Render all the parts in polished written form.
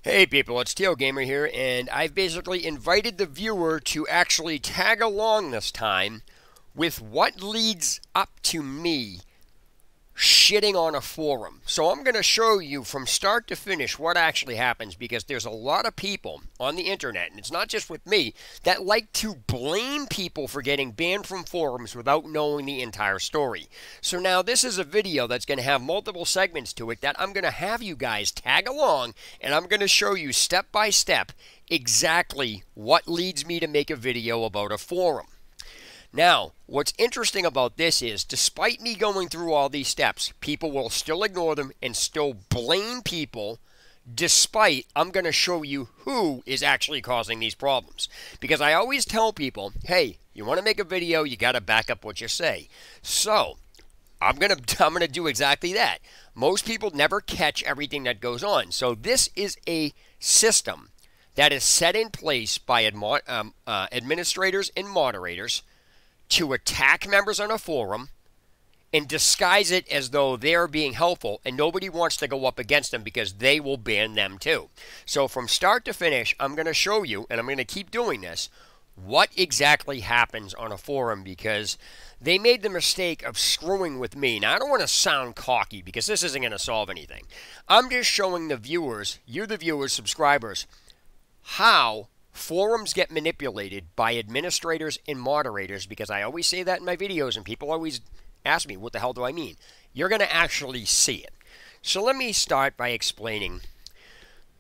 Hey people, it's Teal Gamer here, and I've basically invited the viewer to actually tag along this time with what leads up to me shitting on a forum. So I'm going to show you from start to finish what actually happens, because there's a lot of people on the internet, and it's not just with me, that like to blame people for getting banned from forums without knowing the entire story. So now this is a video that's going to have multiple segments to it that I'm going to have you guys tag along, and I'm going to show you step by step exactly what leads me to make a video about a forum. Now, what's interesting about this is, despite me going through all these steps, people will still ignore them and still blame people, despite I'm going to show you who is actually causing these problems. Because I always tell people, hey, you want to make a video, you got to back up what you say. So, I'm going to do exactly that. Most people never catch everything that goes on. So this is a system that is set in place by administrators and moderators to attack members on a forum and disguise it as though they're being helpful, and nobody wants to go up against them because they will ban them too. So from start to finish, I'm going to show you, and I'm going to keep doing this, what exactly happens on a forum, because they made the mistake of screwing with me. Now, I don't want to sound cocky because this isn't going to solve anything. I'm just showing the viewers, you the viewers, subscribers, how forums get manipulated by administrators and moderators, because I always say that in my videos and people always ask me, what the hell do I mean? You're going to actually see it. So let me start by explaining.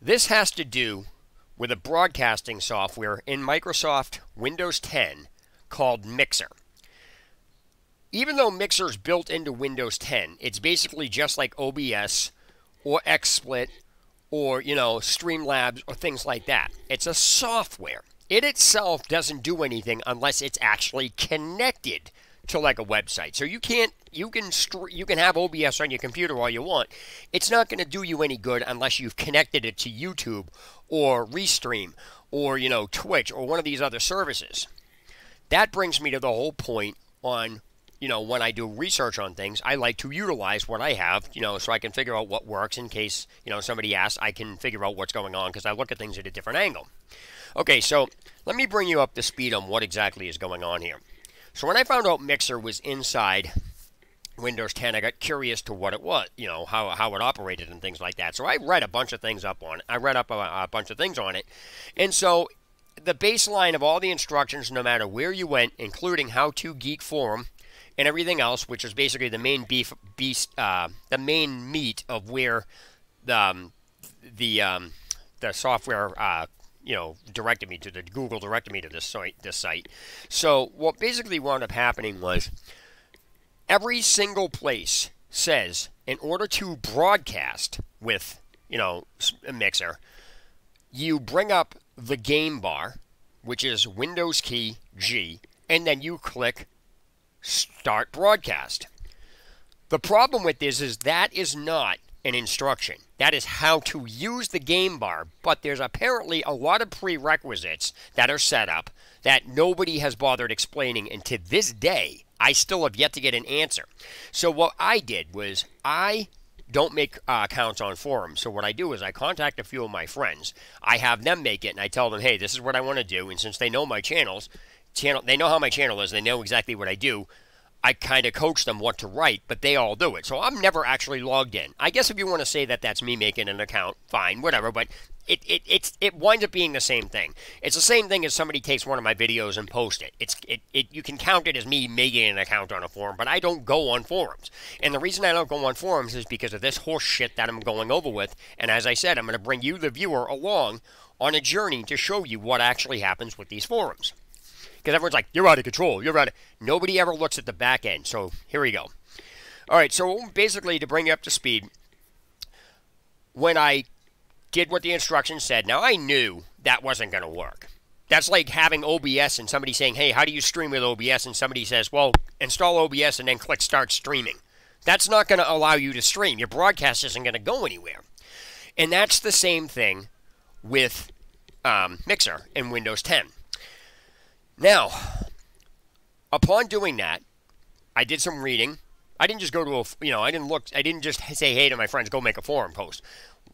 This has to do with a broadcasting software in Microsoft Windows 10 called Mixer. Even though Mixer is built into Windows 10, it's basically just like OBS or XSplit or, Streamlabs or things like that. It's a software. It itself doesn't do anything unless it's actually connected to like a website. So you can have OBS on your computer all you want. It's not going to do you any good unless you've connected it to YouTube or Restream or, Twitch or one of these other services. That brings me to the whole point on, when I do research on things, I like to utilize what I have, so I can figure out what works in case, somebody asks, I can figure out what's going on because I look at things at a different angle. Okay, so let me bring you up to speed on what exactly is going on here. So when I found out Mixer was inside Windows 10, I got curious to what it was, how it operated and things like that. So I read a bunch of things up on it. I read up a bunch of things on it. And so the baseline of all the instructions, no matter where you went, including How to Geek Forum, and everything else, which is basically the main the main meat of where the software directed me to, the Google directed me to this site. So what basically wound up happening was every single place says, in order to broadcast with a Mixer, you bring up the game bar, which is Windows key G, and then you click Start Broadcast. The problem with this is that is not an instruction. That is how to use the game bar, but there's apparently a lot of prerequisites that are set up that nobody has bothered explaining, and to this day, I still have yet to get an answer. So what I did was, I don't make accounts on forums, so what I do is I contact a few of my friends. I have them make it, and I tell them, hey, this is what I want to do, and since they know my channel, they know how my channel is, they know exactly what I do, I kind of coach them what to write, but they all do it. So I'm never actually logged in. I guess if you want to say that that's me making an account, fine, whatever, but it winds up being the same thing. It's the same thing as somebody takes one of my videos and posts it. You can count it as me making an account on a forum, but I don't go on forums. And the reason I don't go on forums is because of this horse shit that I'm going over with, and as I said, I'm going to bring you, the viewer, along on a journey to show you what actually happens with these forums. Because everyone's like, you're out of control, you're out of... Nobody ever looks at the back end, so here we go. All right, so basically, to bring you up to speed, when I did what the instructions said, now I knew that wasn't going to work. That's like having OBS and somebody saying, hey, how do you stream with OBS? And somebody says, well, install OBS and then click Start Streaming. That's not going to allow you to stream. Your broadcast isn't going to go anywhere. And that's the same thing with Mixer in Windows 10. Now, upon doing that, I did some reading. I didn't just go to I didn't just say hey to my friends, go make a forum post.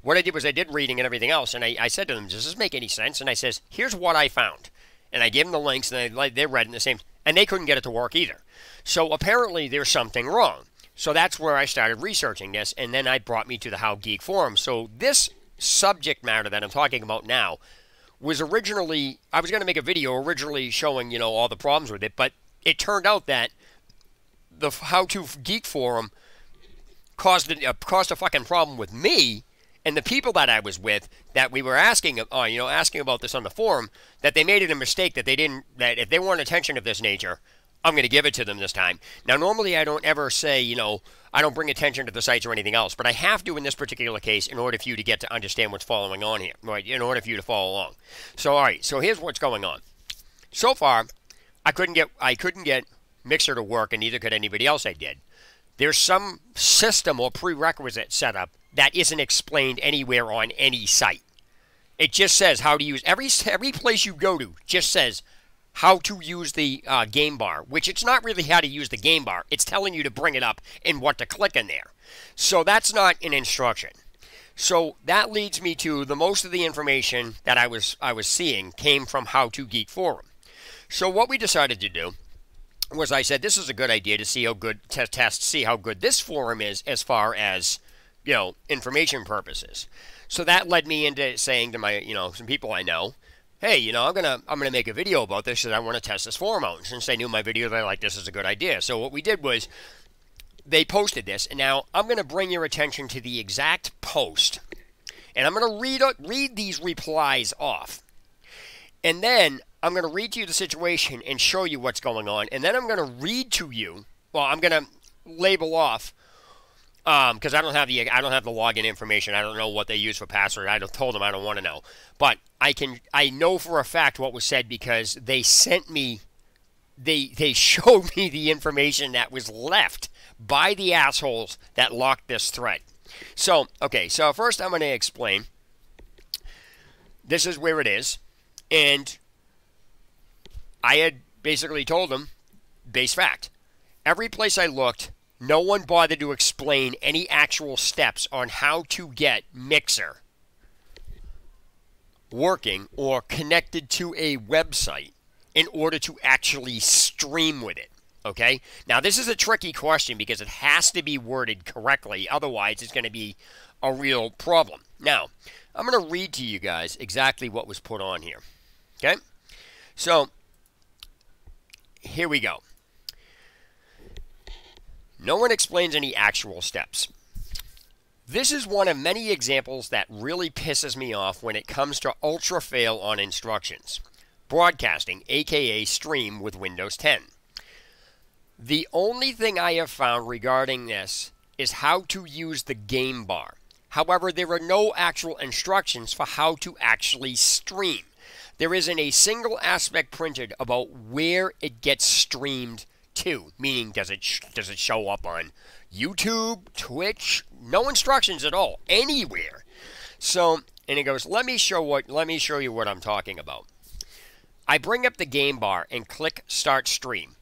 what I did was I did reading and everything else, and I said to them, does this make any sense? And I says, here's what I found. And I gave them the links, and they read in the same, and they couldn't get it to work either. So apparently there's something wrong. So that's where I started researching this, and then it brought me to the How Geek Forum. So this subject matter that I'm talking about now was originally, I was going to make a video originally showing, all the problems with it, but it turned out that the How to Geek Forum caused a fucking problem with me and the people that I was with, that we were asking about this on the forum, that they made it a mistake that if they want attention of this nature, I'm going to give it to them this time. Now, normally I don't ever say, I don't bring attention to the sites or anything else, but I have to in this particular case in order for you to get to understand what's following on here, right? In order for you to follow along. So, all right, so here's what's going on. So far, I couldn't get Mixer to work, and neither could anybody else I did. There's some system or prerequisite setup that isn't explained anywhere on any site. It just says how to use, every place you go to just says how to use the game bar, which it's not really how to use the game bar. It's telling you to bring it up and what to click in there. So that's not an instruction. So that leads me to most of the information that I was seeing came from How to Geek Forum. So what we decided to do was, I said, this is a good idea to see how good, see how good this forum is as far as, information purposes. So that led me into saying to my, some people I know, hey, I'm gonna make a video about this because I want to test this forum out. And since they knew my video, they're like, this is a good idea. So what we did was, they posted this, and now I'm gonna bring your attention to the exact post, and I'm gonna read these replies off, and then I'm gonna read to you the situation and show you what's going on, and then I'm gonna read to you. Well, I'm gonna label off. Because I don't have the login information. I don't know what they use for password. I told them I don't want to know. But I know for a fact what was said because they sent me, they showed me the information that was left by the assholes that locked this thread. So, okay, so first I'm going to explain. This is where it is. And I had basically told them, base fact. Every place I looked, no one bothered to explain any actual steps on how to get Mixer working or connected to a website in order to actually stream with it, okay? Now, this is a tricky question because it has to be worded correctly. Otherwise, it's going to be a real problem. Now, I'm going to read to you guys exactly what was put on here, okay? So, here we go. No one explains any actual steps. This is one of many examples that really pisses me off when it comes to ultra fail on instructions. Broadcasting, aka stream with Windows 10. The only thing I have found regarding this is how to use the game bar. However, there are no actual instructions for how to actually stream. There isn't a single aspect printed about where it gets streamed to, meaning does it show up on YouTube, Twitch? No instructions at all, anywhere. So, and it goes, let me show you what I'm talking about. I bring up the game bar and click Start Stream.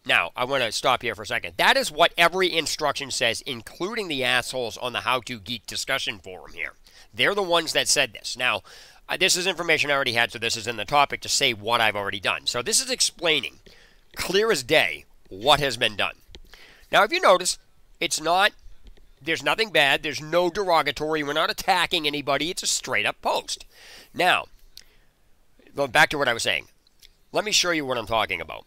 Now, I want to stop here for a second. That is what every instruction says, including the assholes on the How to Geek discussion forum here. They're the ones that said this. Now, this is information I already had, so this is in the topic to say what I've already done. So this is explaining, clear as day, what has been done. Now, if you notice, there's nothing bad, there's no derogatory, we're not attacking anybody, it's a straight up post. Now, going back to what I was saying, let me show you what I'm talking about.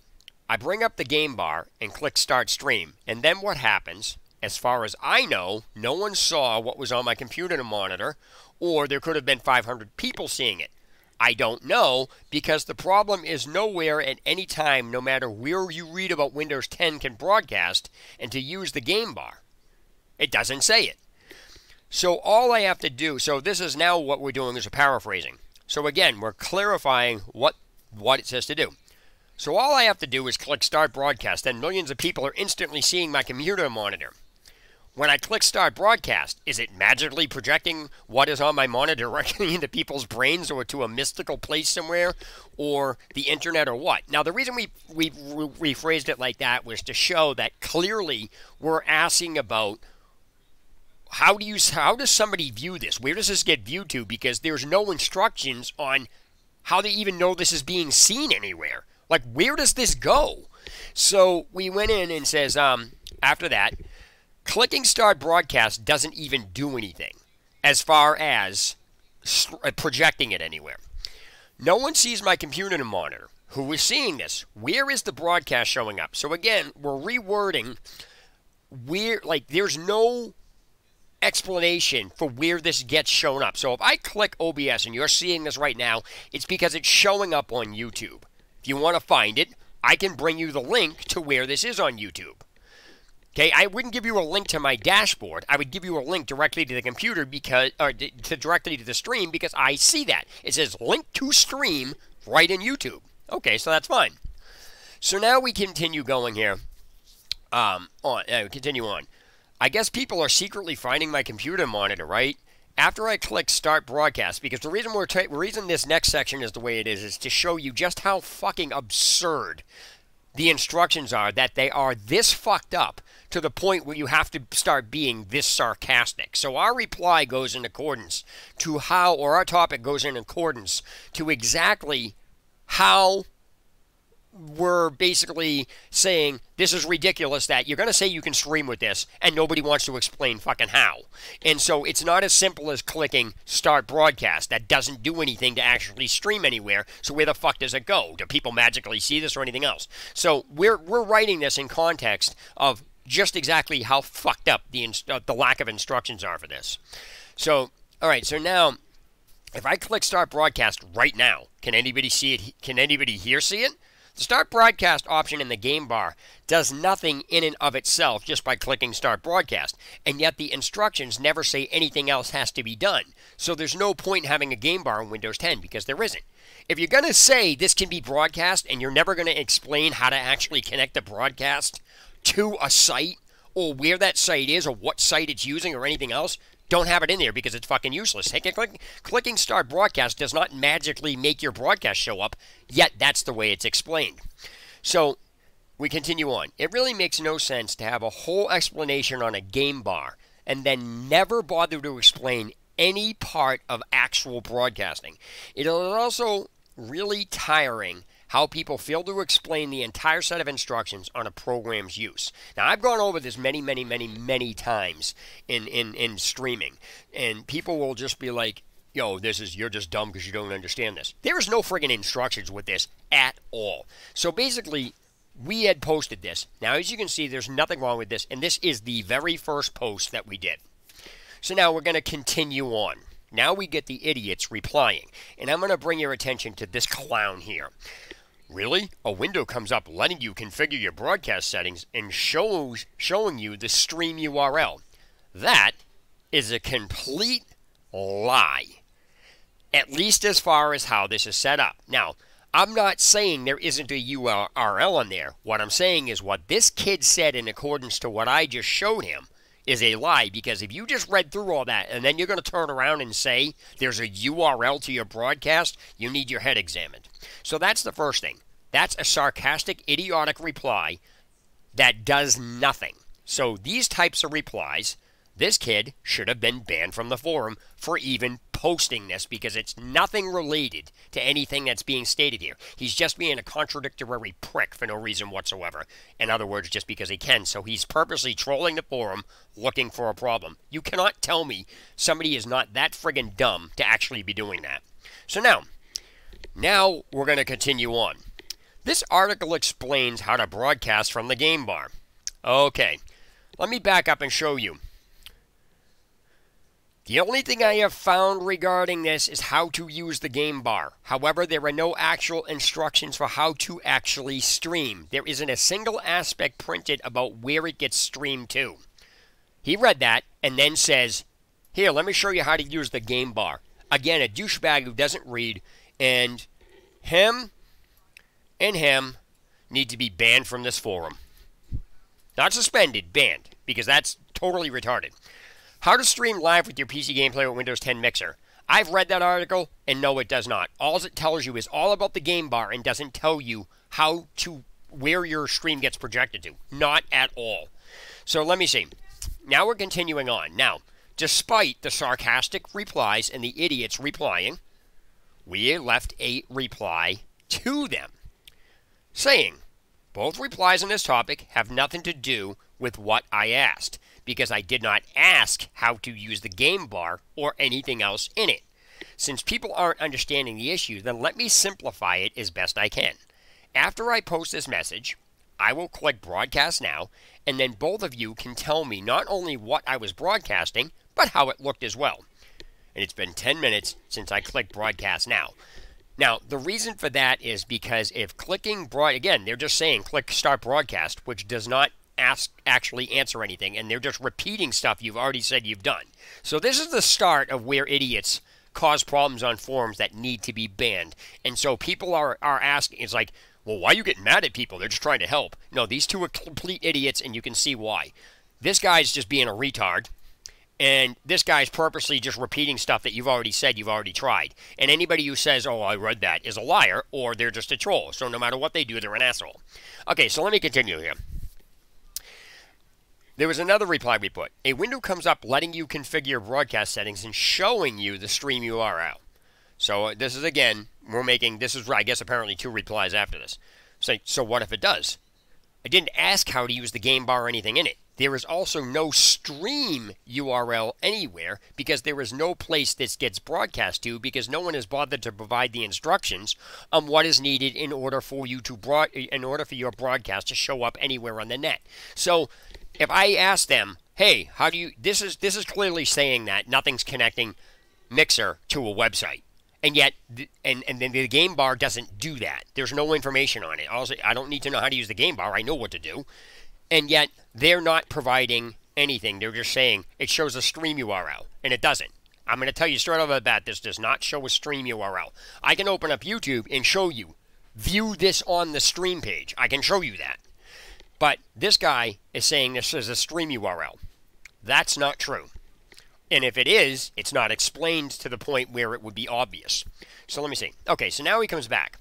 I bring up the game bar and click Start Stream, and then what happens, as far as I know, no one saw what was on my computer monitor, or there could have been 500 people seeing it. I don't know, because the problem is nowhere at any time, no matter where you read about Windows 10 can broadcast and to use the game bar. It doesn't say it. So all I have to do, so this is now what we're doing is a paraphrasing. So again, we're clarifying what it says to do. So all I have to do is click Start Broadcast, and millions of people are instantly seeing my computer monitor. When I click Start Broadcast, is it magically projecting what is on my monitor directly into people's brains or to a mystical place somewhere or the internet or what? Now, the reason we rephrased it like that was to show that clearly we're asking about how does somebody view this? Where does this get viewed to? Because there's no instructions on how they even know this is being seen anywhere. Like, where does this go? So we went in and says, after that, clicking start broadcast doesn't even do anything as far as projecting it anywhere. No one sees my computer monitor. Who is seeing this? Where is the broadcast showing up? So again, we're rewording where, like, there's no explanation for where this gets shown up. So if I click OBS and you're seeing this right now, it's because it's showing up on YouTube. If you want to find it, I can bring you the link to where this is on YouTube. Okay, I wouldn't give you a link to my dashboard. I would give you a link directly to the computer because, or directly to the stream, because I see that. It says link to stream right in YouTube. Okay, so that's fine. So now we continue going here. Continue on. I guess people are secretly finding my computer monitor, right? After I click Start Broadcast, because the reason this next section is the way it is to show you just how fucking absurd the instructions are, that they are this fucked up to the point where you have to start being this sarcastic. So our reply goes in accordance to how, or our topic goes in accordance to exactly how we're basically saying this is ridiculous that you're going to say you can stream with this and nobody wants to explain fucking how. And so it's not as simple as clicking start broadcast. That doesn't do anything to actually stream anywhere. So where the fuck does it go? Do people magically see this or anything else? So we're writing this in context of just exactly how fucked up the lack of instructions are for this. So, all right, so now if I click start broadcast right now, can anybody see it? Can anybody here see it? The Start Broadcast option in the game bar does nothing in and of itself just by clicking Start Broadcast, and yet the instructions never say anything else has to be done. So there's no point in having a game bar in Windows 10 because there isn't. If you're going to say this can be broadcast and you're never going to explain how to actually connect the broadcast to a site or where that site is or what site it's using or anything else, don't have it in there because it's fucking useless. Clicking Start Broadcast does not magically make your broadcast show up, yet that's the way it's explained. So we continue on. It really makes no sense to have a whole explanation on a game bar and then never bother to explain any part of actual broadcasting. It is also really tiring how people fail to explain the entire set of instructions on a program's use. Now, I've gone over this many times in streaming, and people will just be like, yo, you're just dumb because you don't understand this. There is no friggin' instructions with this at all. So basically, we had posted this. Now, as you can see, there's nothing wrong with this, and this is the very first post that we did. So now we're going to continue on. Now we get the idiots replying, and I'm going to bring your attention to this clown here. Really? A window comes up letting you configure your broadcast settings and showing you the stream URL. That is a complete lie. At least as far as how this is set up. Now, I'm not saying there isn't a URL on there. What I'm saying is what this kid said in accordance to what I just showed him is a lie, because if you just read through all that and then you're going to turn around and say there's a URL to your broadcast, you need your head examined. So that's the first thing. That's a sarcastic, idiotic reply that does nothing. So these types of replies, this kid should have been banned from the forum for even posting this, because it's nothing related to anything that's being stated here. He's just being a contradictory prick for no reason whatsoever. In other words, just because he can. So he's purposely trolling the forum, looking for a problem. You cannot tell me somebody is not that friggin' dumb to actually be doing that. So now we're going to continue on. This article explains how to broadcast from the game bar. Okay, let me back up and show you. The only thing I have found regarding this is how to use the game bar. However, there are no actual instructions for how to actually stream. There isn't a single aspect printed about where it gets streamed to. He read that and then says, here, let me show you how to use the game bar. Again, a douchebag who doesn't read, and him need to be banned from this forum. Not suspended, banned, because that's totally retarded. How to stream live with your PC gameplay with Windows 10 Mixer. I've read that article, and no, it does not. All it tells you is all about the game bar and doesn't tell you where your stream gets projected to. Not at all. So let me see. Now we're continuing on. Now, Despite the sarcastic replies and the idiots replying, we left a reply to them saying, both replies on this topic have nothing to do with what I asked, because I did not ask how to use the game bar or anything else in it. Since people aren't understanding the issue, then let me simplify it as best I can. After I post this message, I will click broadcast now, and then both of you can tell me not only what I was broadcasting, but how it looked as well. And it's been 10 minutes since I clicked broadcast now. Now, the reason for that is because if clicking again, they're just saying click start broadcast, which does not actually answer anything, and they're just repeating stuff you've already said you've done. So this is the start of where idiots cause problems on forums that need to be banned. And so people are asking, it's like, well, why are you getting mad at people? They're just trying to help. No, these two are complete idiots, and you can see why. This guy's just being a retard. And this guy's purposely just repeating stuff that you've already said you've already tried. And anybody who says, oh, I read that, is a liar, or they're just a troll. So no matter what they do, they're an asshole. Okay, so let me continue here. There was another reply we put. A window comes up letting you configure your broadcast settings and showing you the stream URL. So this is, again, this is, I guess, apparently 2 replies after this. So what if it does? I didn't ask how to use the game bar or anything in it. There is also no stream URL anywhere because there is no place this gets broadcast to because no one has bothered to provide the instructions on what is needed in order for your broadcast to show up anywhere on the net. So if I ask them, hey, how do you, this is clearly saying that nothing's connecting Mixer to a website. And yet, and then the game bar doesn't do that. There's no information on it. Also, I don't need to know how to use the game bar. I know what to do. And yet, they're not providing anything. They're just saying it shows a stream URL, and it doesn't. I'm going to tell you straight off the bat, this does not show a stream URL. I can open up YouTube and show you, view this on the stream page. I can show you that. But this guy is saying this is a stream URL. That's not true. And if it is, it's not explained to the point where it would be obvious. So let me see. Okay, so now he comes back.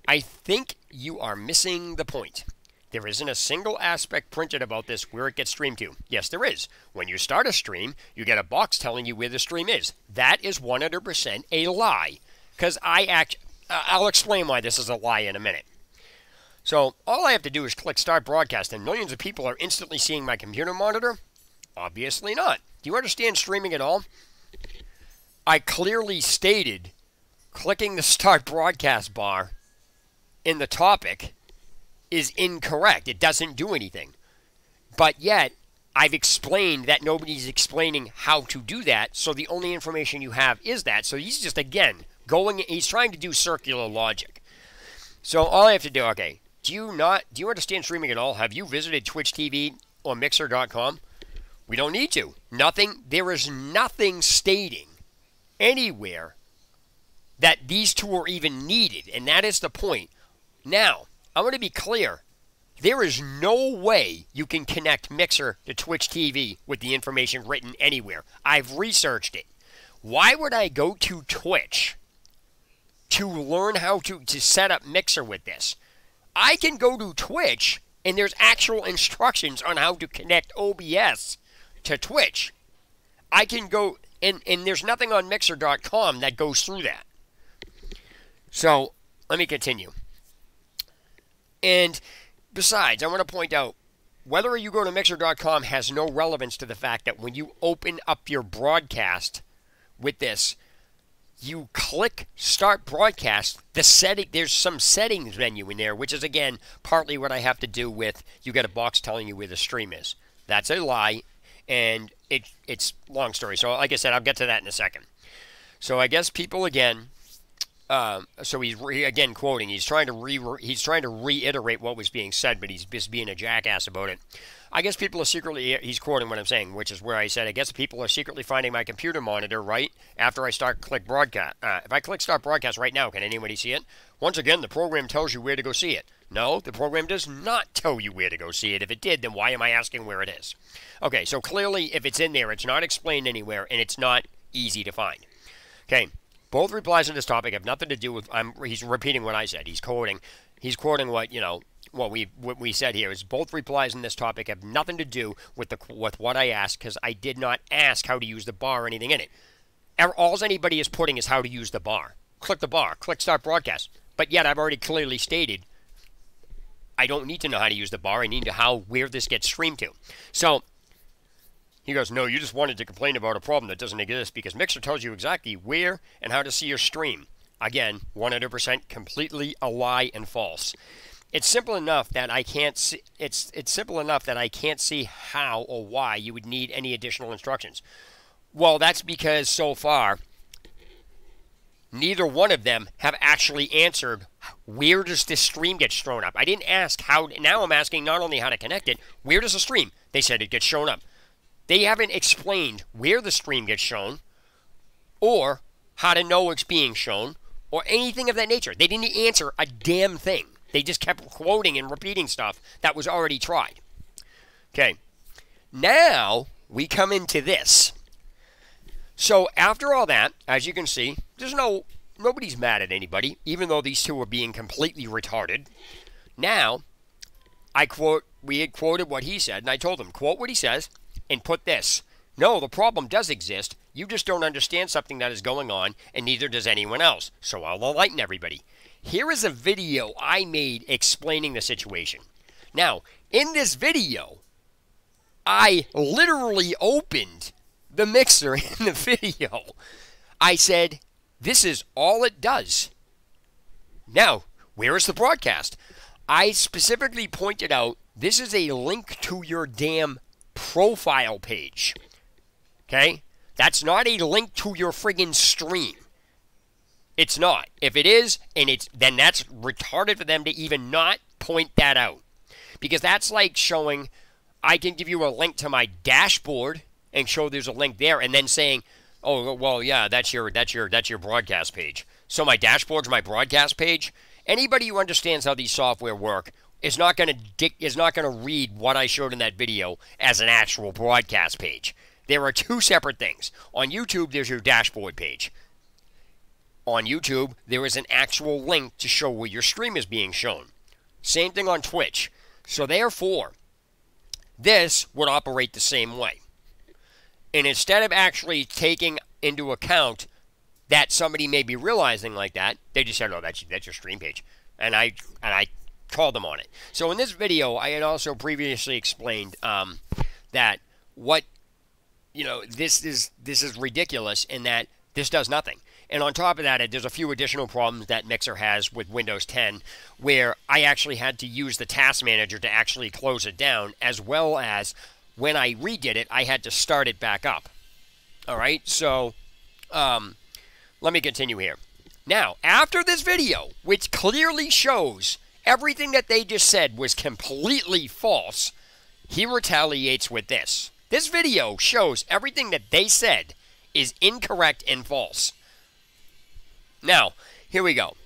I think you are missing the point. There isn't a single aspect printed about this where it gets streamed to. Yes, there is. When you start a stream, you get a box telling you where the stream is. That is 100% a lie. Because I'll explain why this is a lie in a minute. So all I have to do is click Start Broadcast, and millions of people are instantly seeing my computer monitor? Obviously not. Do you understand streaming at all? I clearly stated clicking the Start Broadcast bar in the topic is incorrect. It doesn't do anything. But yet, I've explained that nobody's explaining how to do that, so the only information you have is that. So he's just, again, he's trying to do circular logic. So all I have to do, okay, do you understand streaming at all? Have you visited Twitch TV or Mixer.com? We don't need to. There is nothing stating anywhere that these two are even needed, and that is the point. Now, I want to be clear. There is no way you can connect Mixer to Twitch TV with the information written anywhere. I've researched it. Why would I go to Twitch to learn how to set up Mixer with this? I can go to Twitch, and there's actual instructions on how to connect OBS to Twitch. I can go, and there's nothing on Mixer.com that goes through that. So, let me continue. And besides, I want to point out, whether you go to Mixer.com has no relevance to the fact that when you open up your broadcast with this, you click Start Broadcast, there's some settings menu in there, which is, again, partly what I have to do with you get a box telling you where the stream is. That's a lie, and it's long story. So, like I said, I'll get to that in a second. So, I guess people, again... so he's again quoting. He's trying to reiterate what was being said, but he's just being a jackass about it. I guess people are secretly. He's quoting what I'm saying, which is where I said, I guess people are secretly finding my computer monitor right after I click broadcast. If I click start broadcast right now, can anybody see it? Once again, the program tells you where to go see it. No, the program does not tell you where to go see it. If it did, then why am I asking where it is? Okay, so clearly, if it's in there, it's not explained anywhere, and it's not easy to find. Okay. Both replies on this topic have nothing to do with. He's repeating what I said. He's quoting what what we said here. Is both replies on this topic have nothing to do with what I asked, because I did not ask how to use the bar or anything in it. All anybody is putting is how to use the bar. Click the bar. Click start broadcast. But yet I've already clearly stated I don't need to know how to use the bar. I need to know where this gets streamed to. So he goes, no, you just wanted to complain about a problem that doesn't exist because Mixer tells you exactly where and how to see your stream. Again, 100% completely a lie and false. It's simple enough that I can't see. It's simple enough that I can't see how or why you would need any additional instructions. Well, that's because so far, neither one of them have actually answered where does this stream get thrown up. I didn't ask how. Now I'm asking not only how to connect it, where does the stream? They said it gets shown up. They haven't explained where the stream gets shown or how to know it's being shown or anything of that nature. They didn't answer a damn thing. They just kept quoting and repeating stuff that was already tried. Okay. Now we come into this. So after all that, as you can see, nobody's mad at anybody, even though these two are being completely retarded. Now, we had quoted what he said, and I told him, quote what he says, and put this. No, the problem does exist. You just don't understand something that is going on, and neither does anyone else. So I'll enlighten everybody. Here is a video I made explaining the situation. Now, in this video, I literally opened the mixer in the video. I said, this is all it does. Now, where is the broadcast? I specifically pointed out, this is a link to your damn profile page. Okay? That's not a link to your friggin' stream. It's not. If it is, then that's retarded for them to even not point that out. Because that's like showing, I can give you a link to my dashboard and show there's a link there, and then saying, oh, well, yeah, that's your broadcast page. So my dashboard's my broadcast page. Anybody who understands how these software work is not going to read what I showed in that video as an actual broadcast page. There are two separate things. On YouTube, there's your dashboard page. On YouTube, there is an actual link to show where your stream is being shown. Same thing on Twitch. So therefore, this would operate the same way. And instead of actually taking into account that somebody may be realizing like that, they just said, "Oh, that's your stream page," and I called them on it. So in this video, I had also previously explained that this is ridiculous in that this does nothing. And on top of that, there's a few additional problems that Mixer has with Windows 10, where I actually had to use the task manager to actually close it down, as well as when I redid it, I had to start it back up. All right, so let me continue here. Now, after this video, which clearly shows everything that they just said was completely false, he retaliates with this. This video shows everything that they said is incorrect and false. Now, here we go.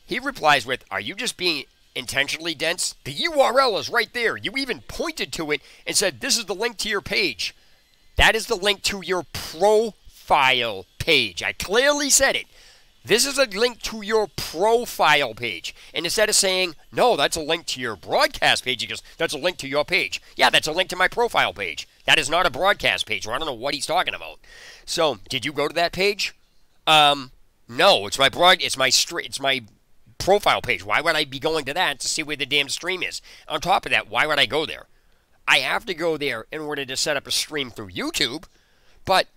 He replies with, are you just being intentionally dense? The URL is right there. You even pointed to it and said, this is the link to your page. That is the link to your profile page. I clearly said it. This is a link to your profile page. And instead of saying, no, that's a link to your broadcast page, he goes, that's a link to your page. Yeah, that's a link to my profile page. That is not a broadcast page, or I don't know what he's talking about. So, did you go to that page? No, it's my profile page. Why would I be going to that to see where the damn stream is? On top of that, why would I go there? I have to go there in order to set up a stream through YouTube, but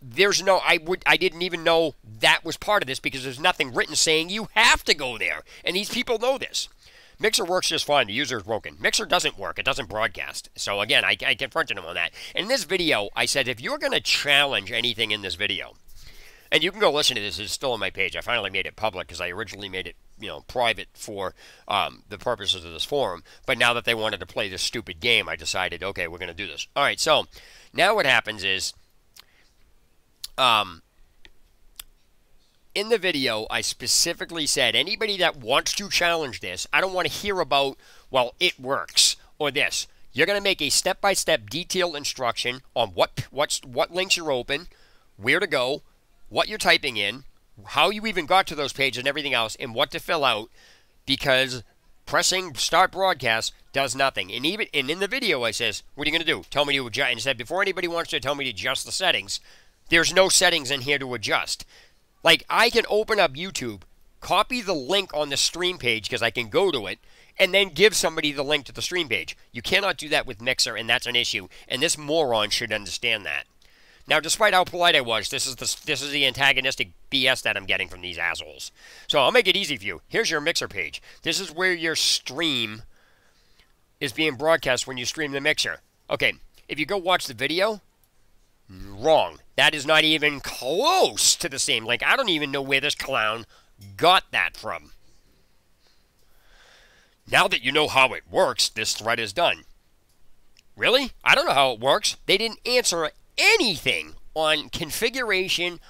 there's no, I didn't even know that was part of this because there's nothing written saying you have to go there, and these people know this. Mixer works just fine. The user is broken. Mixer doesn't work. It doesn't broadcast. So again, I confronted him on that. In this video, I said, if you're going to challenge anything in this video, and you can go listen to this, it's still on my page. I finally made it public because I originally made it, private for the purposes of this forum. But now that they wanted to play this stupid game, I decided, okay, we're going to do this. All right, so now what happens is, in the video, I specifically said, anybody that wants to challenge this, I don't want to hear about, well, it works, or this. You're going to make a step-by-step detailed instruction on what links are open, where to go, what you're typing in, how you even got to those pages and everything else, and what to fill out, because pressing start broadcast does nothing. And in the video I says, what are you going to do? Tell me to adjust. And I said, before anybody wants to tell me to adjust the settings, there's no settings in here to adjust. Like, I can open up YouTube, copy the link on the stream page because I can go to it, and then give somebody the link to the stream page. You cannot do that with Mixer, and that's an issue. And this moron should understand that. Now, despite how polite I was, this is the antagonistic BS that I'm getting from these assholes. So I'll make it easy for you. Here's your Mixer page. This is where your stream is being broadcast when you stream the Mixer. Okay, if you go watch the video, wrong. That is not even close to the same link. I don't even know where this clown got that from. Now that you know how it works, this thread is done. Really? I don't know how it works. They didn't answer anything on configuration,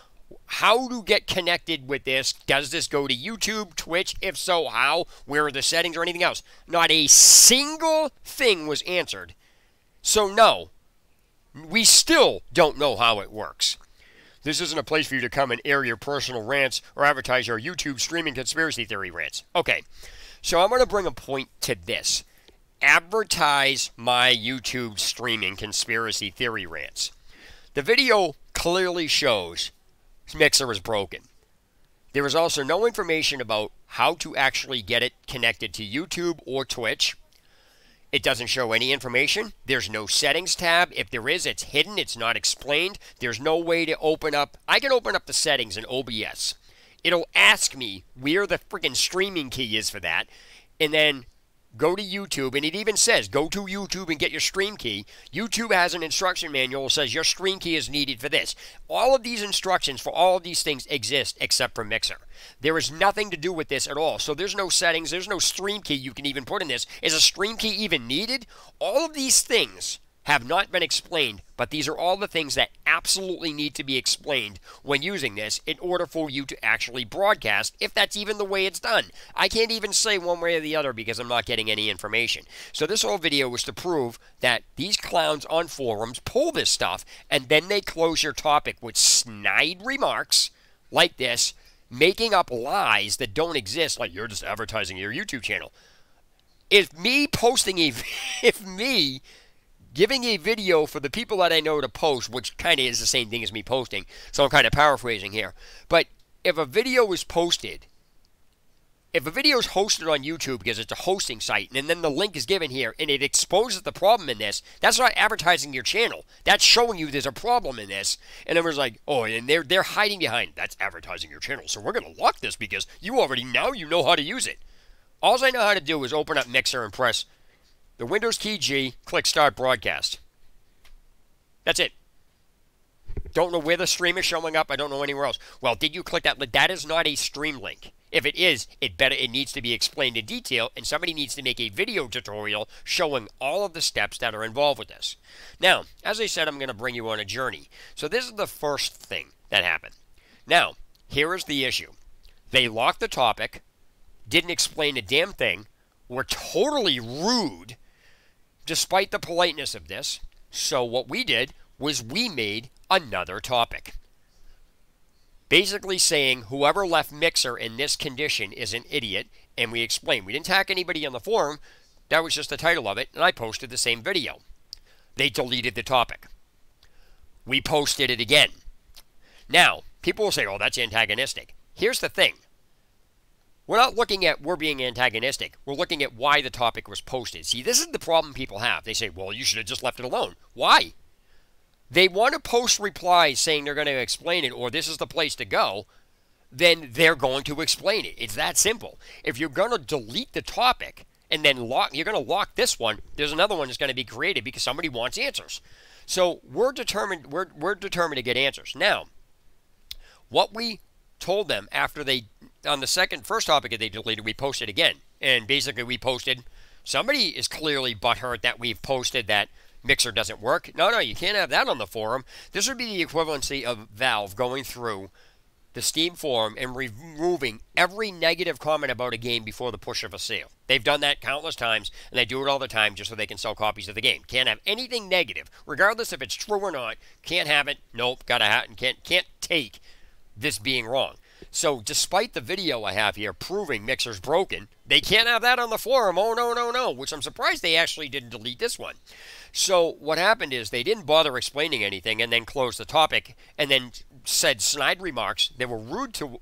how to get connected with this. Does this go to YouTube, Twitch? If so, how? Where are the settings or anything else? Not a single thing was answered. So no, we still don't know how it works. This isn't a place for you to come and air your personal rants or advertise your YouTube streaming conspiracy theory rants. Okay, so I'm going to bring a point to this. Advertise my YouTube streaming conspiracy theory rants. The video clearly shows Mixer is broken. There is also no information about how to actually get it connected to YouTube or Twitch. It doesn't show any information. There's no settings tab. If there is, it's hidden. It's not explained. There's no way to open up. I can open up the settings in OBS. It'll ask me where the freaking streaming key is for that, and then go to YouTube, and it even says, go to YouTube and get your stream key. YouTube has an instruction manual that says your stream key is needed for this. All of these instructions for all of these things exist except for Mixer. There is nothing to do with this at all. So there's no settings, there's no stream key you can even put in this. Is a stream key even needed? All of these things have not been explained, but these are all the things that absolutely need to be explained when using this in order for you to actually broadcast, if that's even the way it's done. I can't even say one way or the other because I'm not getting any information. So this whole video was to prove that these clowns on forums pull this stuff, and then they close your topic with snide remarks like this, making up lies that don't exist, like you're just advertising your YouTube channel. If me giving a video for the people that I know to post, which kind of is the same thing as me posting, so I'm kind of paraphrasing here. But if a video is posted, if a video is hosted on YouTube because it's a hosting site, and then the link is given here, and it exposes the problem in this, that's not advertising your channel. That's showing you there's a problem in this. And everyone's like, oh, and they're hiding behind, that's advertising your channel, so we're going to lock this because you already know how to use it. All I know how to do is open up Mixer and press the Windows key G, click Start Broadcast. That's it. Don't know where the stream is showing up. I don't know anywhere else. Well, did you click that? That is not a stream link. If it is, it needs to be explained in detail, and somebody needs to make a video tutorial showing all of the steps that are involved with this. Now, as I said, I'm going to bring you on a journey. So this is the first thing that happened. Now, here is the issue. They locked the topic, didn't explain a damn thing, were totally rude, despite the politeness of this. So what we did was we made another topic. Basically saying whoever left Mixer in this condition is an idiot, and we explained. We didn't attack anybody on the forum. That was just the title of it, and I posted the same video. They deleted the topic. We posted it again. Now, people will say, oh, that's antagonistic. Here's the thing. We're not looking at we're being antagonistic. We're looking at why the topic was posted. See, this is the problem people have. They say, well, you should have just left it alone. Why? They want to post replies saying they're going to explain it or this is the place to go, then they're going to explain it. It's that simple. If you're going to delete the topic and then you're going to lock this one, there's another one that's going to be created because somebody wants answers. So we're determined to get answers. Now, what we told them after on the first topic that they deleted, we posted again. And basically we posted, somebody is clearly butthurt that we've posted that Mixer doesn't work. No, you can't have that on the forum. This would be the equivalency of Valve going through the Steam forum and removing every negative comment about a game before the push of a sale. They've done that countless times, and they do it all the time just so they can sell copies of the game. Can't have anything negative, regardless if it's true or not. Can't have it. Nope, gotta have it. Can't take this being wrong. So despite the video I have here proving Mixer's broken, they can't have that on the forum. Oh, no, no, no, which I'm surprised they actually didn't delete this one. So what happened is they didn't bother explaining anything and then closed the topic and then said snide remarks. They were rude to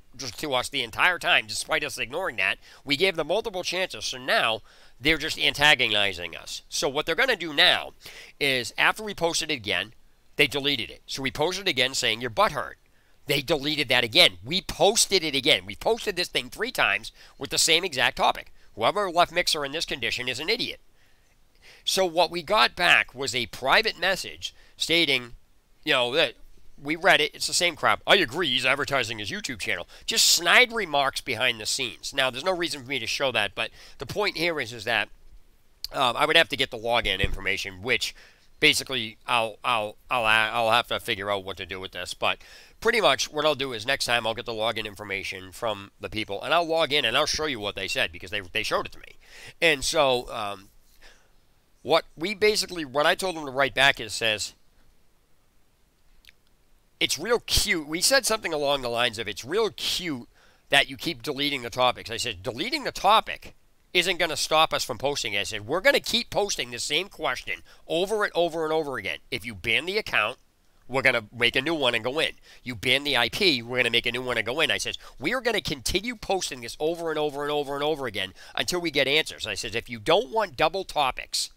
us the entire time, despite us ignoring that. We gave them multiple chances, so now they're just antagonizing us. So what they're going to do now is after we posted it again, they deleted it. So we posted it again saying your butt hurt. They deleted that again. We posted it again. We posted this thing 3 times with the same exact topic. Whoever left Mixer in this condition is an idiot. So what we got back was a private message stating, that we read it. It's the same crap. I agree. He's advertising his YouTube channel. Just snide remarks behind the scenes. Now, there's no reason for me to show that, but the point here is that I would have to get the login information, which basically I'll have to figure out what to do with this. But pretty much what I'll do is next time I'll get the login information from the people, and I'll log in and I'll show you what they said because they showed it to me. And so what I told them to write back says, it's real cute. We said something along the lines of, it's real cute that you keep deleting the topics. I said, deleting the topic isn't going to stop us from posting it. I said, we're going to keep posting the same question over and over and over again. If you ban the account, we're going to make a new one and go in. You ban the IP, we're going to make a new one and go in. I said, we are going to continue posting this over and over and over and over again until we get answers. I said, if you don't want double topics,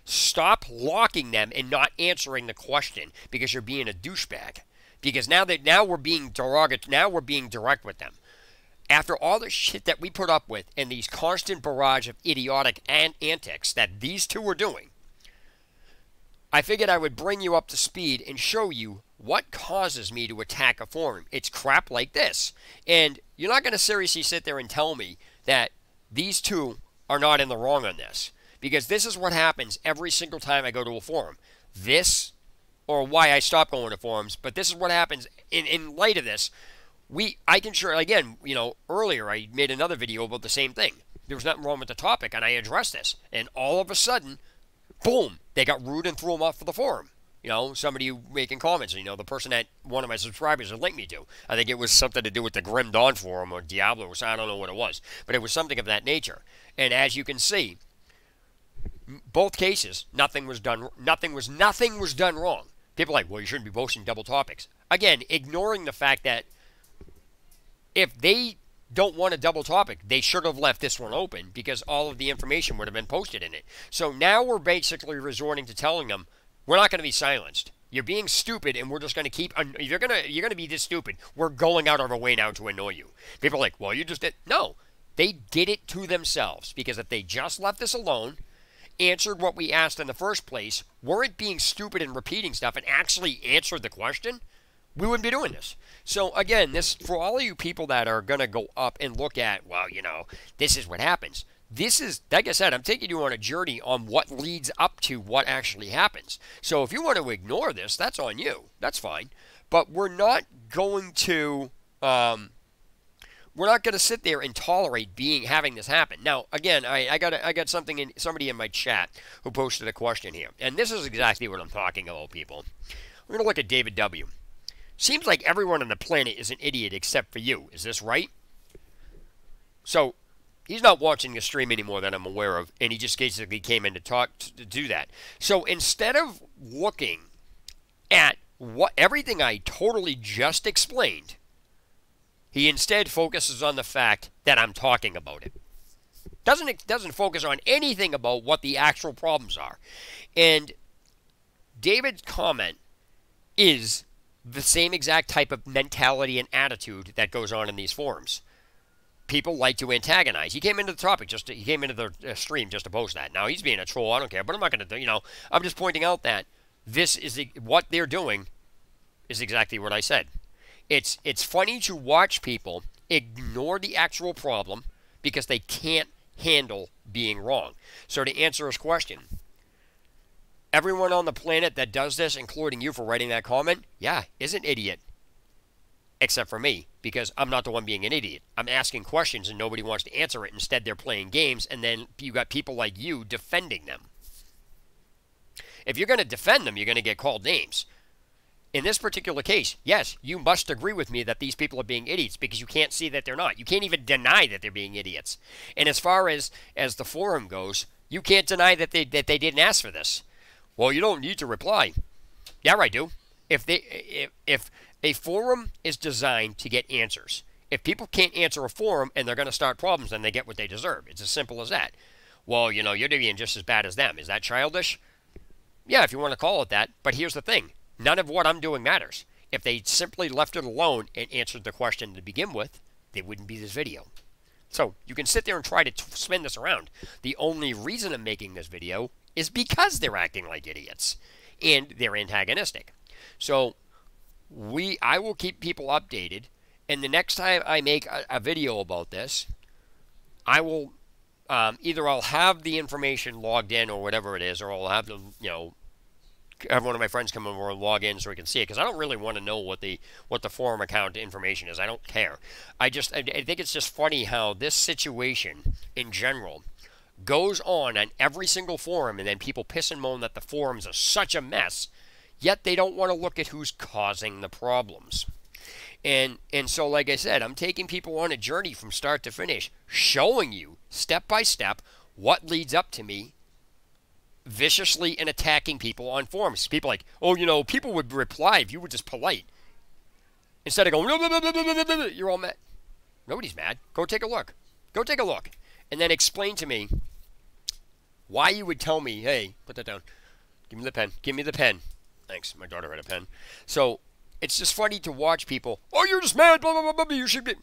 stop locking them and not answering the question because you're being a douchebag. Because now we're being derogatory, now we're being direct with them. After all the shit that we put up with and these constant barrage of idiotic antics that these two were doing, I figured I would bring you up to speed and show you what causes me to attack a forum. It's crap like this. And you're not going to seriously sit there and tell me that these two are not in the wrong on this. Because this is what happens every single time I go to a forum. This, or why I stopped going to forums, but this is what happens in light of this. I can sure, again, earlier I made another video about the same thing. There was nothing wrong with the topic, and I addressed this. And all of a sudden, boom, they got rude and threw them off of the forum. Somebody making comments, the person that one of my subscribers had linked me to. I think it was something to do with the Grim Dawn forum or Diablo, so I don't know what it was. But it was something of that nature. And as you can see, both cases, nothing was done wrong. People are like, well, you shouldn't be posting double topics. Again, ignoring the fact that if they don't want a double topic, they should have left this one open because all of the information would have been posted in it. So now we're basically resorting to telling them, we're not going to be silenced. You're being stupid, and we're just going to keep. You're going to be this stupid. We're going out of our way now to annoy you. People are like, well, you just did. No, they did it to themselves because if they just left this alone, answered what we asked in the first place, weren't being stupid and repeating stuff, and actually answered the question, we wouldn't be doing this. So again, this for all of you people that are going to go up and look at, well, this is what happens. This is, like I said, I'm taking you on a journey on what leads up to what actually happens. So if you want to ignore this, that's on you. That's fine. But we're not going to sit there and tolerate having this happen. Now, again, I got somebody in my chat who posted a question here, and this is exactly what I'm talking about, people. We're going to look at David W. Seems like everyone on the planet is an idiot except for you. Is this right? So he's not watching the stream anymore that I'm aware of, and he just basically came in to do that. So instead of looking at everything I totally just explained, he instead focuses on the fact that I'm talking about it. Doesn't focus on anything about what the actual problems are. And David's comment is the same exact type of mentality and attitude that goes on in these forums. People like to antagonize. He came into the topic, he came into the stream just to post that. Now, he's being a troll, I don't care, but I'm not going to, I'm just pointing out that this is, what they're doing is exactly what I said. It's funny to watch people ignore the actual problem because they can't handle being wrong. So to answer his question, everyone on the planet that does this, including you for writing that comment, yeah, is an idiot. Except for me, because I'm not the one being an idiot. I'm asking questions and nobody wants to answer it. Instead, they're playing games, and then you got people like you defending them. If you're going to defend them, you're going to get called names. In this particular case, yes, you must agree with me that these people are being idiots because you can't see that they're not. You can't even deny that they're being idiots. And as far as the forum goes, you can't deny that they didn't ask for this. Well, you don't need to reply. Yeah, I do. If a forum is designed to get answers, if people can't answer a forum and they're going to start problems, then they get what they deserve. It's as simple as that. Well, you're being just as bad as them. Is that childish? Yeah, if you want to call it that. But here's the thing. None of what I'm doing matters. If they simply left it alone and answered the question to begin with, there wouldn't be this video. So you can sit there and try to spin this around. The only reason I'm making this video is because they're acting like idiots and they're antagonistic. So I will keep people updated, and the next time I make a video about this, I will either I'll have the information logged in or whatever it is, or I'll have them, have one of my friends come over and log in so we can see it, because I don't really want to know what the forum account information is. I don't care. I think it's just funny how this situation in general goes on every single forum, and then people piss and moan that the forums are such a mess, yet they don't want to look at who's causing the problems. And so, like I said, I'm taking people on a journey from start to finish, showing you step by step what leads up to me viciously and attacking people on forums. People like, oh, people would reply if you were just polite. Instead of going, you're all mad. Nobody's mad. Go take a look. Go take a look. And then explain to me why you would tell me, hey, put that down. Give me the pen. Give me the pen. Thanks. My daughter had a pen. So it's just funny to watch people, oh, you're just mad, blah, blah, blah, blah, you should be.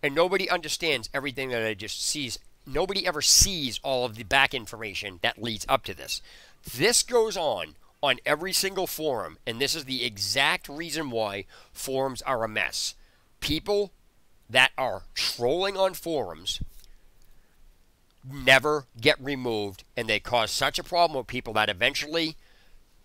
And nobody understands everything that I just sees. Nobody ever sees all of the back information that leads up to this. This goes on every single forum, and this is the exact reason why forums are a mess. People that are trolling on forums never get removed, and they cause such a problem with people that eventually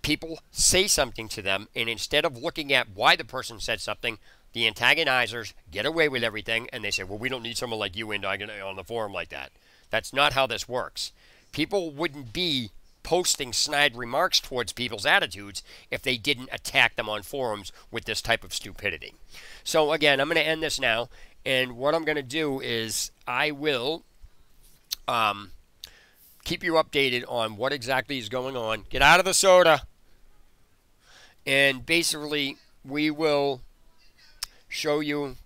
people say something to them, and instead of looking at why the person said something, the antagonizers get away with everything, and they say, well, we don't need someone like you on the forum like that. That's not how this works. People wouldn't be posting snide remarks towards people's attitudes if they didn't attack them on forums with this type of stupidity. So again, I'm going to end this now, and what I'm going to do is I will keep you updated on what exactly is going on. Get out of the soda. And basically, we will show you,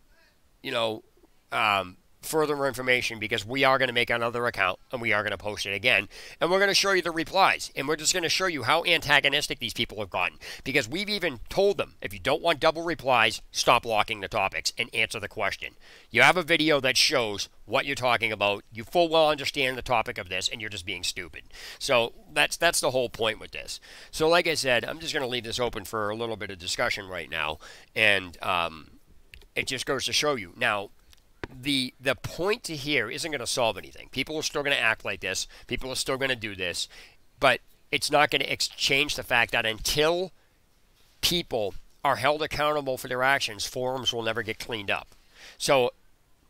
further information, because we are going to make another account and we are going to post it again, and we're going to show you the replies, and we're just going to show you how antagonistic these people have gotten, because we've even told them, if you don't want double replies, stop blocking the topics and answer the question. You have a video that shows what you're talking about, you full well understand the topic of this, and you're just being stupid. So that's the whole point with this. So like I said, I'm just going to leave this open for a little bit of discussion right now, and it just goes to show you. Now, the point to here isn't going to solve anything. People are still going to act like this. People are still going to do this. But it's not going to change the fact that until people are held accountable for their actions, forums will never get cleaned up. So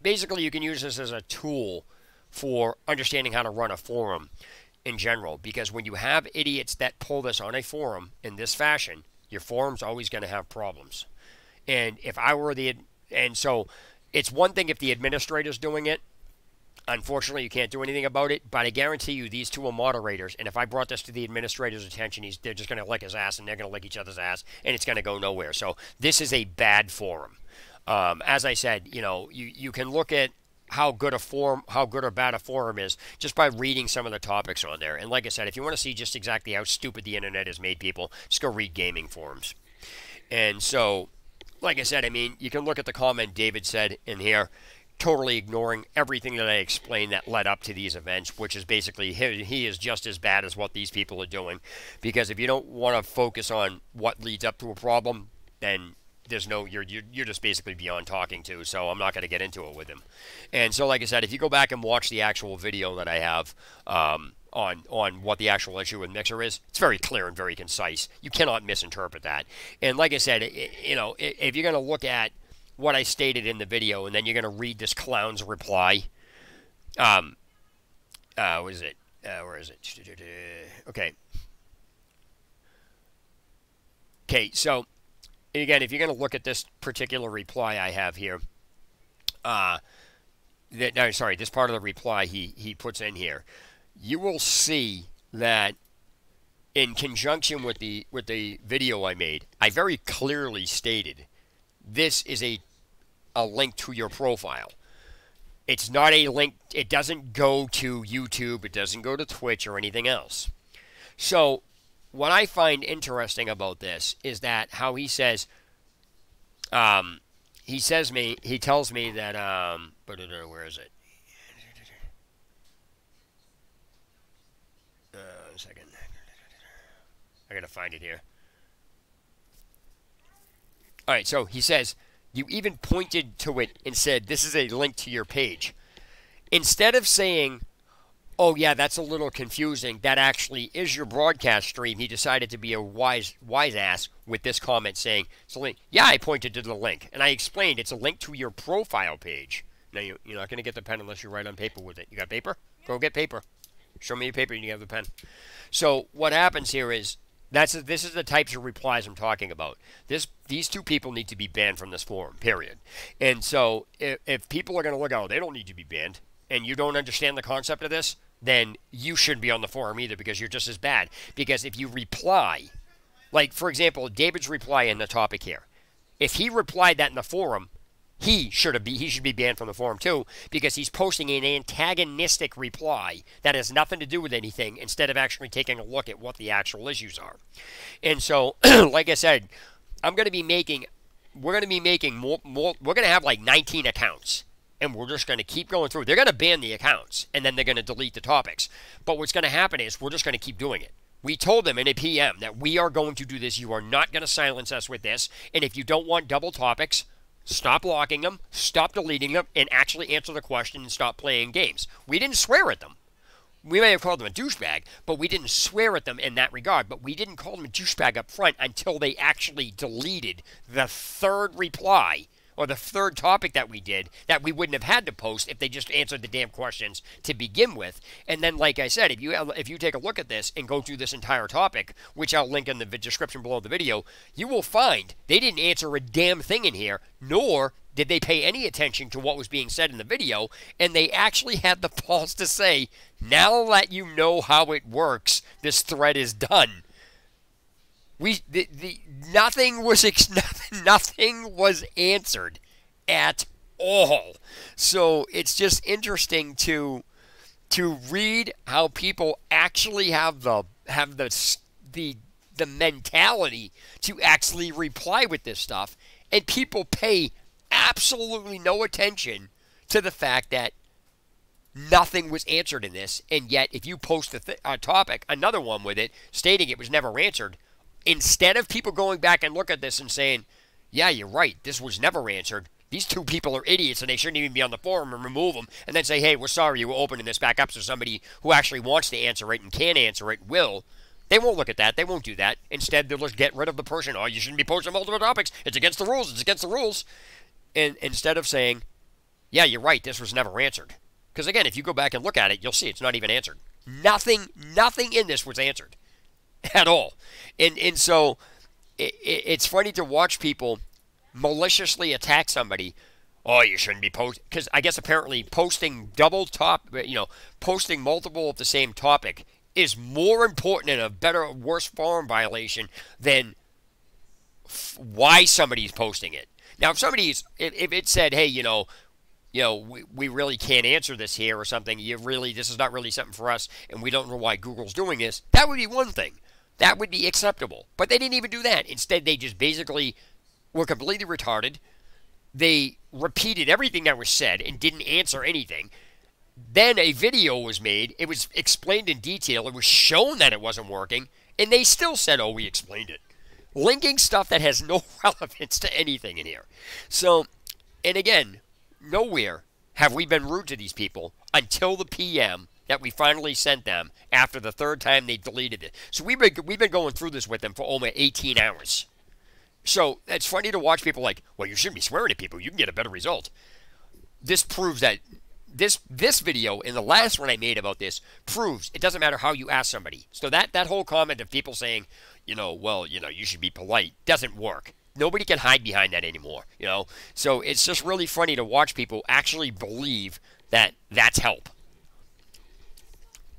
basically, you can use this as a tool for understanding how to run a forum in general. Because when you have idiots that pull this on a forum in this fashion, your forum's always going to have problems. And if I were so it's one thing if the administrator's doing it. Unfortunately, you can't do anything about it, but I guarantee you these two are moderators, and if I brought this to the administrator's attention, they're just going to lick his ass, and they're going to lick each other's ass, and it's going to go nowhere. So this is a bad forum. As I said, you can look at how good or bad a forum is just by reading some of the topics on there. And like I said, if you want to see just exactly how stupid the internet has made people, just go read gaming forums. And so, like I said, you can look at the comment David said in here, totally ignoring everything that I explained that led up to these events, which is basically he is just as bad as what these people are doing. Because if you don't want to focus on what leads up to a problem, then you're just basically beyond talking to. So I'm not going to get into it with him. And so, like I said, if you go back and watch the actual video that I have on what the actual issue with Mixer is, it's very clear and very concise. You cannot misinterpret that. And like I said, if you're going to look at what I stated in the video and then you're going to read this clown's reply, what is it? Where is it? Okay. Okay, so again, if you're going to look at this particular reply I have here, this part of the reply he puts in here, you will see that in conjunction with the video I made, I very clearly stated this is a link to your profile. It's not a link. It doesn't go to YouTube. It doesn't go to Twitch or anything else. So what I find interesting about this is that how he says, he tells me that, where is it? A second. I gotta find it here. All right, so he says, you even pointed to it and said, this is a link to your page. Instead of saying, oh, yeah, that's a little confusing, that actually is your broadcast stream, he decided to be a wise ass with this comment saying, it's a link. Yeah, I pointed to the link, and I explained it's a link to your profile page. Now, you're not going to get the pen unless you write on paper with it. You got paper? Go get paper. Show me your paper and you have the pen. So what happens here is, this is the types of replies I'm talking about. These two people need to be banned from this forum, period. And so if people are going to look out, they don't need to be banned, and you don't understand the concept of this, then you shouldn't be on the forum either because you're just as bad. Because if you reply, like, for example, David's reply in the topic here, if he replied that in the forum, he should be banned from the forum too, because he's posting an antagonistic reply that has nothing to do with anything instead of actually taking a look at what the actual issues are. And so, like I said, we're going to be making more, we're going to have like 19 accounts, and we're just going to keep going through. They're going to ban the accounts, and then they're going to delete the topics. But what's going to happen is we're just going to keep doing it. We told them in a PM that we are going to do this. You are not going to silence us with this. And if you don't want double topics, stop blocking them, stop deleting them, and actually answer the question and stop playing games. We didn't swear at them. We may have called them a douchebag, but we didn't swear at them in that regard. But we didn't call them a douchebag up front until they actually deleted the third reply or the third topic that we did that we wouldn't have had to post if they just answered the damn questions to begin with. And then, like I said, if you take a look at this and go through this entire topic, which I'll link in the description below the video, you will find they didn't answer a damn thing in here, nor did they pay any attention to what was being said in the video, and they actually had the balls to say, now that you know how it works, this thread is done. Nothing was answered at all. So it's just interesting to read how people actually have the mentality to actually reply with this stuff, and people pay absolutely no attention to the fact that nothing was answered in this. And yet, if you post a topic, another one with it, stating it was never answered, instead of people going back and look at this and saying, yeah, you're right, this was never answered, these two people are idiots and they shouldn't even be on the forum, and remove them, and then say, hey, we're sorry, we're opening this back up so somebody who actually wants to answer it and can answer it will. They won't look at that. They won't do that. Instead, they'll just get rid of the person. Oh, you shouldn't be posting multiple topics. It's against the rules. It's against the rules. And instead of saying, yeah, you're right, this was never answered. Because, again, if you go back and look at it, you'll see it's not even answered. Nothing in this was answered at all. And so it's funny to watch people maliciously attack somebody. Oh, you shouldn't be posting. Because I guess apparently posting posting multiple of the same topic is more important and a better or worse forum violation than why somebody's posting it. Now, if it said, hey, we really can't answer this here or something, this is not really something for us, and we don't know why Google's doing this, that would be one thing. That would be acceptable. But they didn't even do that. Instead, they just basically were completely retarded. They repeated everything that was said and didn't answer anything. Then a video was made. It was explained in detail. It was shown that it wasn't working. And they still said, oh, we explained it. Linking stuff that has no relevance to anything in here. So, and again, nowhere have we been rude to these people until the PM that we finally sent them after the third time they deleted it. So we've been going through this with them for almost 18 hours. So it's funny to watch people like, well, you shouldn't be swearing at people. You can get a better result. This proves that this video and the last one I made about this proves it doesn't matter how you ask somebody. So that whole comment of people saying, you should be polite doesn't work. Nobody can hide behind that anymore, you know? So it's just really funny to watch people actually believe that that's help.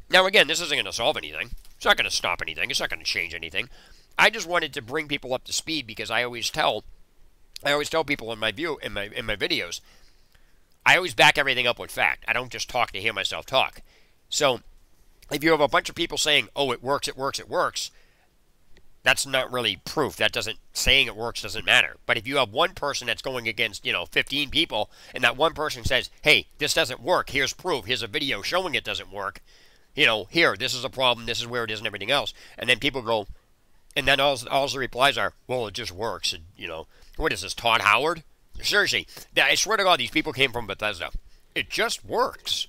Now, again, this isn't going to solve anything. It's not going to stop anything. It's not going to change anything. I just wanted to bring people up to speed because I always tell people in my videos, I always back everything up with fact. I don't just talk to hear myself talk. So if you have a bunch of people saying, "Oh, it works, it works, it works," that's not really proof. Saying it works doesn't matter. But if you have one person that's going against, 15 people, and that one person says, "Hey, this doesn't work. Here's proof. Here's a video showing it doesn't work. Here, this is a problem. This is where it is, and everything else." And then people go, and then all the replies are, "Well, it just works." And, what is this, Todd Howard? Seriously, I swear to God, these people came from Bethesda. It just works.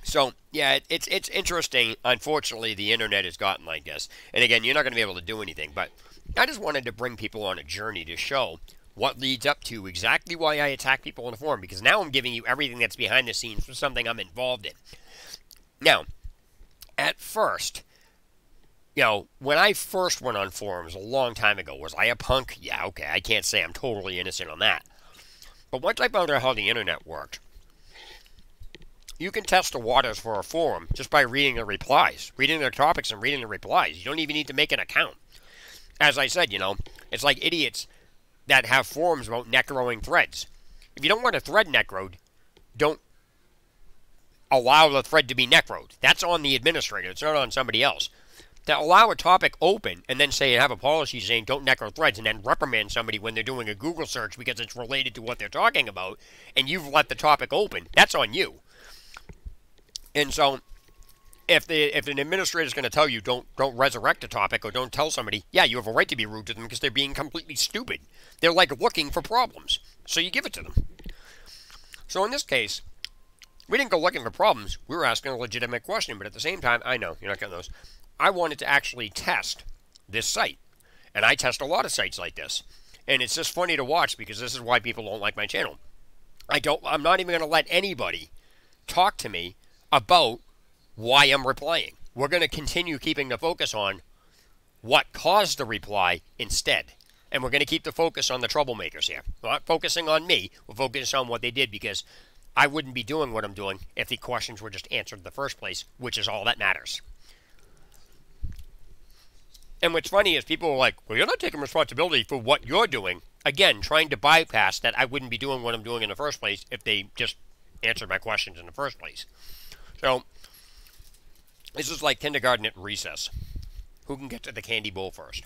So, yeah, it's interesting. Unfortunately, the internet has gotten like this. And again, you're not going to be able to do anything. But I just wanted to bring people on a journey to show what leads up to exactly why I attack people on the forum. Because now I'm giving you everything that's behind the scenes for something I'm involved in. Now, at first, when I first went on forums a long time ago, was I a punk? Yeah, okay, I can't say I'm totally innocent on that. But once I found out how the internet worked, you can test the waters for a forum just by reading the replies, reading their topics and reading the replies. You don't even need to make an account. As I said, it's like idiots that have forums about necroing threads. If you don't want a thread necroed, don't allow the thread to be necroed. That's on the administrator. It's not on somebody else. To allow a topic open and then have a policy saying don't necro threads and then reprimand somebody when they're doing a Google search because it's related to what they're talking about and you've let the topic open, that's on you. And so if an administrator is going to tell you don't resurrect a topic or don't tell somebody, yeah, you have a right to be rude to them because they're being completely stupid. They're like looking for problems. So you give it to them. So in this case, we didn't go looking for problems. We were asking a legitimate question, but at the same time, I know, you're not getting those. I wanted to actually test this site. And I test a lot of sites like this. And it's just funny to watch because this is why people don't like my channel. I'm not even going to let anybody talk to me about why I'm replying. We're going to continue keeping the focus on what caused the reply instead. And we're going to keep the focus on the troublemakers here. We're not focusing on me. We're focusing on what they did because I wouldn't be doing what I'm doing if the questions were just answered in the first place, which is all that matters. And what's funny is people are like, well, you're not taking responsibility for what you're doing. Again, trying to bypass that I wouldn't be doing what I'm doing in the first place if they just answered my questions in the first place. So, this is like kindergarten at recess. Who can get to the candy bowl first?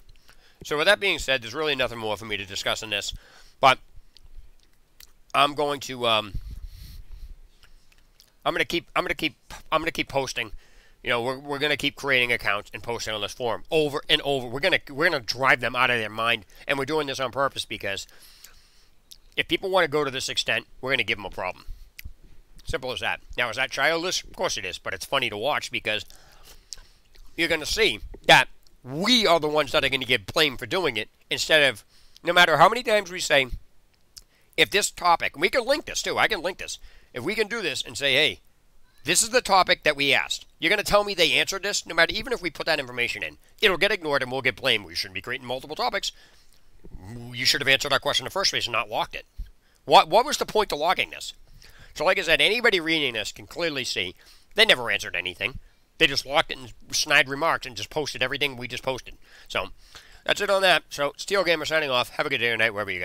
So with that being said, there's really nothing more for me to discuss in this. But I'm going to keep posting. We're going to keep creating accounts and posting on this forum over and over. We're going to drive them out of their mind, and we're doing this on purpose because if people want to go to this extent, we're going to give them a problem. Simple as that. Now, is that childish? Of course it is, but it's funny to watch because you're going to see that we are the ones that are going to get blamed for doing it instead of, no matter how many times we say, if this topic, and we can link this too, I can link this. If we can do this and say, hey, this is the topic that we asked. You're going to tell me they answered this? No matter, even if we put that information in, it'll get ignored and we'll get blamed. We shouldn't be creating multiple topics. You should have answered our question in the first place and not locked it. What was the point to logging this? So like I said, anybody reading this can clearly see they never answered anything. They just locked it in snide remarks and just posted everything we just posted. So that's it on that. So Steel Gamer signing off. Have a good day or night wherever you go.